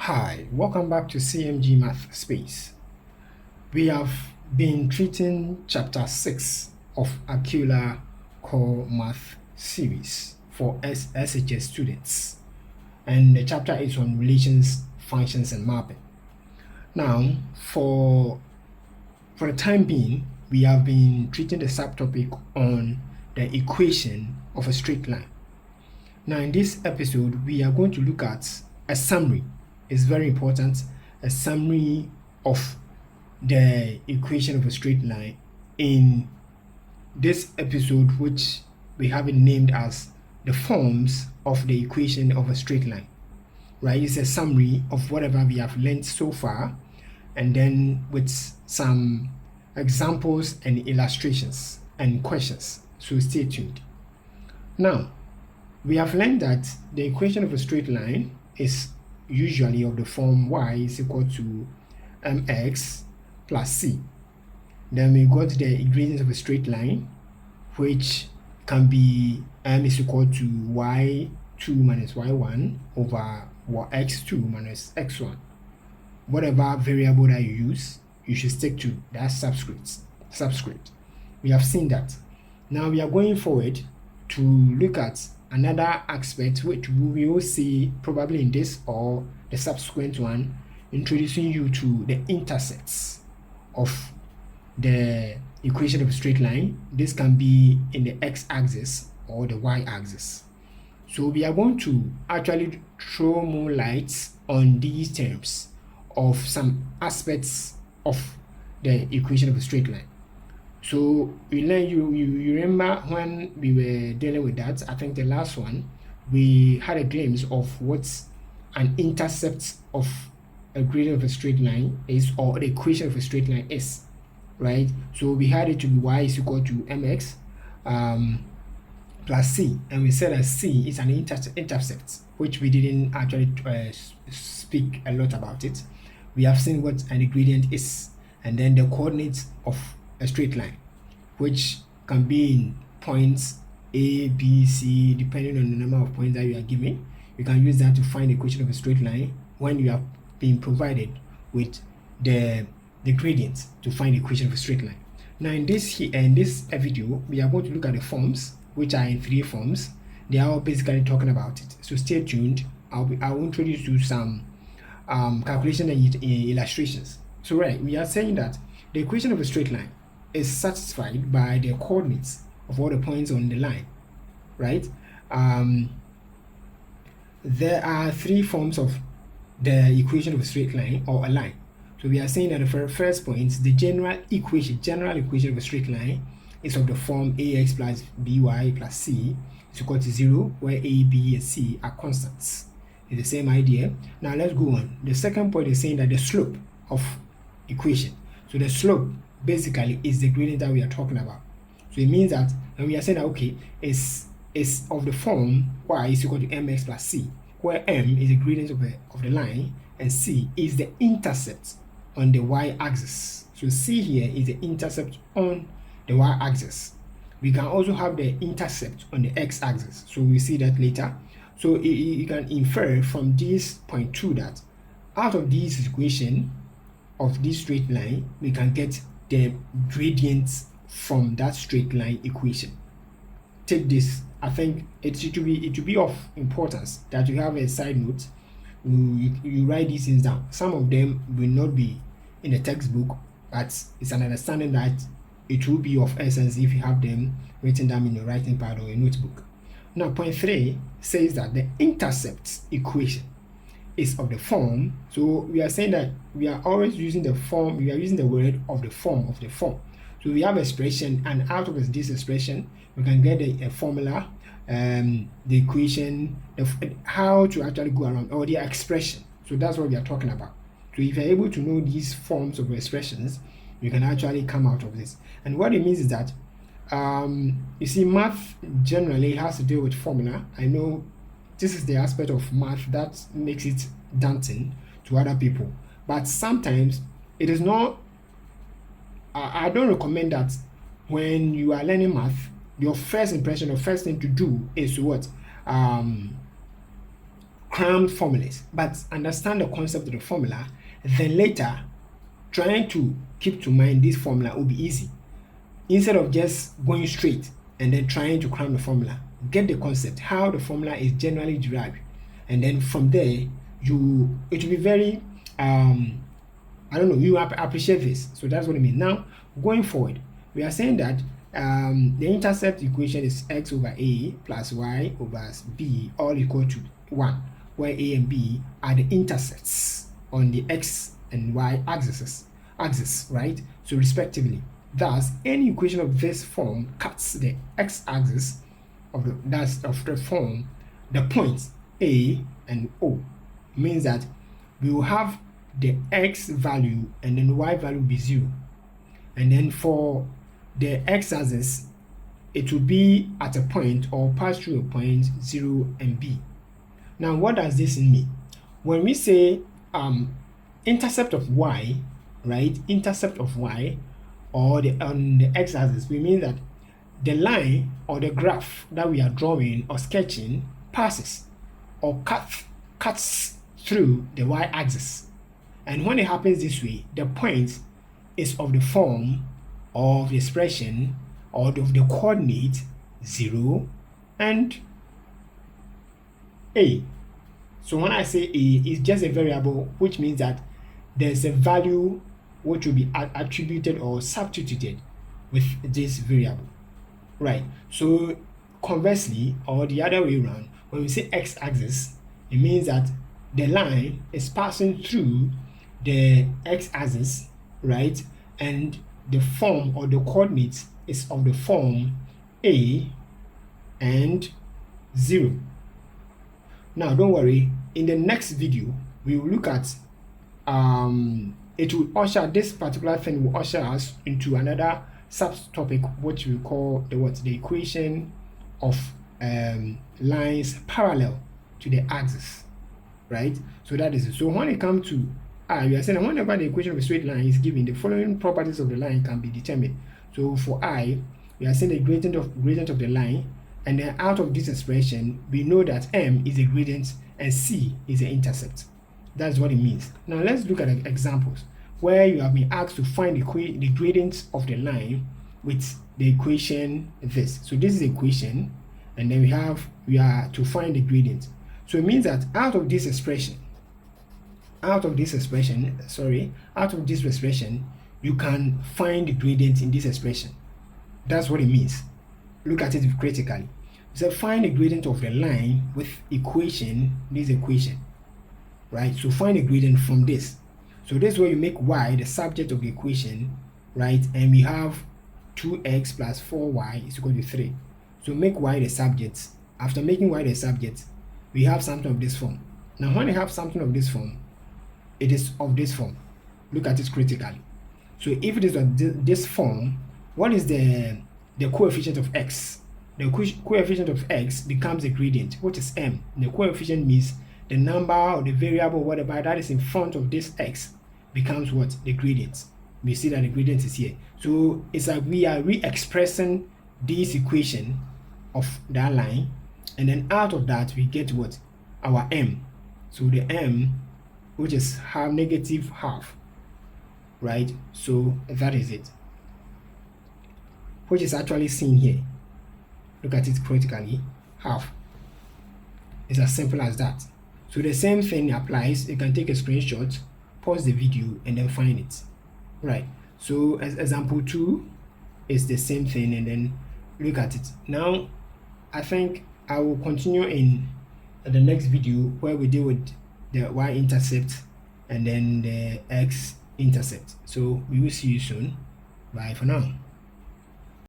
Hi, welcome back to CMG-MathSpace. We have been treating chapter 6 of AKI-OLA Core-Math Series for SHS students, and the chapter is on relations, functions, and mapping. Now, for the time being, we have been treating the subtopic on the equation of a straight line. Now, in this episode, we are going to look at a summary. It's very important, a summary of the equation of a straight line in this episode, which we have it named as the forms of the equation of a straight line. Right? It's a summary of whatever we have learned so far, and then with some examples and illustrations and questions. So stay tuned. Now, we have learned that the equation of a straight line is usually of the form y is equal to mx plus c. Then we got the ingredients of a straight line, which can be m is equal to y2 minus y1 over x2 minus x1. Whatever variable that you use, you should stick to that subscript. We have seen that. Now we are going forward to look at another aspect, which we will see probably in this or the subsequent one, introducing you to the intercepts of the equation of a straight line. This can be in the x-axis or the y-axis. So we are going to actually throw more lights on these terms of some aspects of the equation of a straight line. So you remember when we were dealing with that, I think the last one, we had a glimpse of what an intercept of a gradient of a straight line is, or the equation of a straight line is, right? So we had it to be y is equal to mx plus c, and we said that c is an intercept, which we didn't actually speak a lot about it. We have seen what an gradient is, and then the coordinates of a straight line, which can be in points A, B, C, depending on the number of points that you are given. You can use that to find the equation of a straight line when you have been provided with the gradient to find the equation of a straight line. Now in this video, we are going to look at the forms, which are in 3 forms. They are all basically talking about it. So stay tuned. I will introduce you some calculation and illustrations. So right, we are saying that the equation of a straight line is satisfied by the coordinates of all the points on the line, right? There are 3 forms of the equation of a straight line or a line. So we are saying that the first point, the general equation of a straight line is of the form ax plus by plus c is equal to 0, where a, b, and c are constants. It's the same idea. Now let's go on. The second point is saying that the slope of equation. So the slope basically is the gradient that we are talking about. So it means that, and we are saying that okay, is of the form y is equal to mx plus c, where m is the gradient of the line and c is the intercept on the y-axis. So c here is the intercept on the y-axis. We can also have the intercept on the x-axis. So we'll see that later. So you can infer from this point 2 that out of this equation of this straight line, we can get the gradients from that straight line equation. Take this. I think it should be of importance that you have a side note. You write these things down. Some of them will not be in the textbook, but it's an understanding that it will be of essence if you have them written down in your writing pad or a notebook. Now, point 3 says that the intercept equation is of the form. So we are saying that we are always using the form, we are using the word of the form of the form. So we have expression, and out of this expression, we can get a formula, the equation, how to actually go around, or the expression. So that's what we are talking about. So if you're able to know these forms of expressions, you can actually come out of this. And what it means is that, you see, math generally has to deal with formula. I know this is the aspect of math that makes it daunting to other people, but sometimes it is not. I don't recommend that when you are learning math, your first impression or first thing to do is what crammed formulas, but understand the concept of the formula, then later trying to keep to mind this formula will be easy. Instead of just going straight and then trying to cram the formula, get the concept, how the formula is generally derived, and then from there it will be very you appreciate this. So that's what I mean. Now going forward, we are saying that the intercept equation is x over a plus y over b all equal to 1, where a and b are the intercepts on the x and y axis, right? So respectively. Thus, any equation of this form cuts the x-axis of the form, the points A and O. Means that we will have the x value and then y value will be 0. And then for the x-axis, it will be at a point or pass through a point 0 and B. Now, what does this mean? When we say intercept of y, right? Intercept of y, or on the x-axis, we mean that the line or the graph that we are drawing or sketching passes or cuts through the y-axis. And when it happens this way, the point is of the form of the expression or of the coordinate 0 and a. So when I say a, it's just a variable, which means that there's a value which will be attributed or substituted with this variable, right? So conversely, or the other way around, when we say x-axis, it means that the line is passing through the x-axis, right? And the form or the coordinates is of the form a and 0. Now don't worry, in the next video we will look at this particular thing will usher us into another subtopic, which we call the equation of lines parallel to the axis, right? So that is it. So when it comes to I, we are saying that whenever the equation of a straight line is given, the following properties of the line can be determined. So for I, we are saying the gradient of the line, and then out of this expression, we know that m is a gradient and c is an intercept. That's what it means. Now let's look at examples where you have been asked to find the gradient of the line with the equation this. So this is the equation, and then we are to find the gradient. So it means that out of this expression, you can find the gradient in this expression. That's what it means. Look at it critically. So find the gradient of the line with this equation, right? So find the gradient from this. So this is where you make y the subject of the equation, right? And we have 2x plus 4y is equal to 3. So make y the subject. After making y the subject, we have something of this form. Now when you have something of this form, it is of this form. Look at it critically. So if it is of this form, what is the coefficient of x? The coefficient of x becomes the gradient, which is m. The coefficient means the number or the variable, whatever that is in front of this x becomes what? The gradient. We see that the gradient is here. So it's like we are re-expressing this equation of that line, and then out of that we get what? Our m. So the m, which is negative half, right? So that is it, which is actually seen here. Look at it critically, half. It's as simple as that. So the same thing applies. You can take a screenshot, pause the video, and then find it, right? So as example 2 is the same thing, and then look at it. Now I think I will continue in the next video where we deal with the y-intercept and then the x-intercept. So we will see you soon. Bye for now.